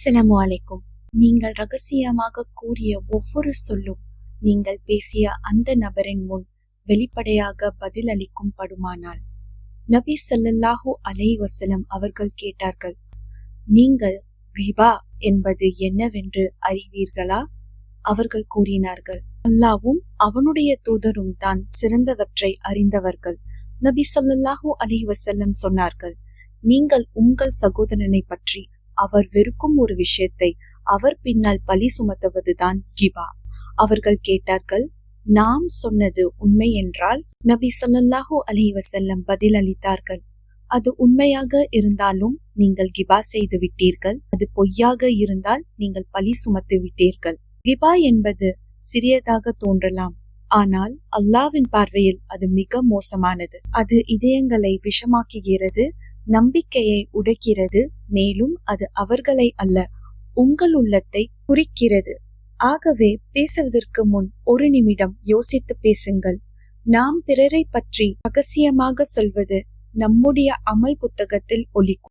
அஸ்ஸலாமு அலைக்கும். நீங்கள் ரகசியமாக கூறிய ஒவ்வொரு சொல்லும் நீங்கள் பேசிய அந்த நபரின் முன் வெளிப்படையாக பதில் அளிக்கும் படுமானால். நபி ஸல்லல்லாஹு அலைஹி வஸல்லம் அவர்கள் கேட்டார்கள், நீங்கள் கிபா என்பது என்னவென்று அறிவீர்களா? அவர்கள் கூறினார்கள், அல்லாவும் அவனுடைய தூதரும் தான் சிறந்தவற்றை அறிந்தவர்கள். நபி ஸல்லல்லாஹு அலைஹி வஸல்லம் சொன்னார்கள், நீங்கள் உங்கள் சகோதரனை பற்றி அவர் வெறுக்கும் ஒரு விஷயத்தை அவர் பின்னால் பழி சுமத்துவதுதான் கிபா. அவர்கள் கேட்டார்கள், நாம் சொன்னது உண்மை என்றால்? நபி ஸல்லல்லாஹு அலைஹி வஸல்லம் பதில் அளித்தார்கள், அது உண்மையாக இருந்தாலும் நீங்கள் கிபா செய்து விட்டீர்கள், அது பொய்யாக இருந்தால் நீங்கள் பழி சுமத்து விட்டீர்கள். கிபா என்பது சிறியதாக தோன்றலாம், ஆனால் அல்லாஹ்வின் பார்வையில் அது மிக மோசமானது. அது இதயங்களை விஷமாக்குகிறது, நம்பிக்கையை உடைக்கிறது, மேலும் அது அவர்களை அல்ல உங்கள் உள்ளத்தை குறிக்கிறது. ஆகவே பேசுவதற்கு முன் ஒரு நிமிடம் யோசித்து பேசுங்கள். நாம் பிறரை பற்றி ரகசியமாக சொல்வது நம்முடைய அமல் புத்தகத்தில் ஒலிக்கும்.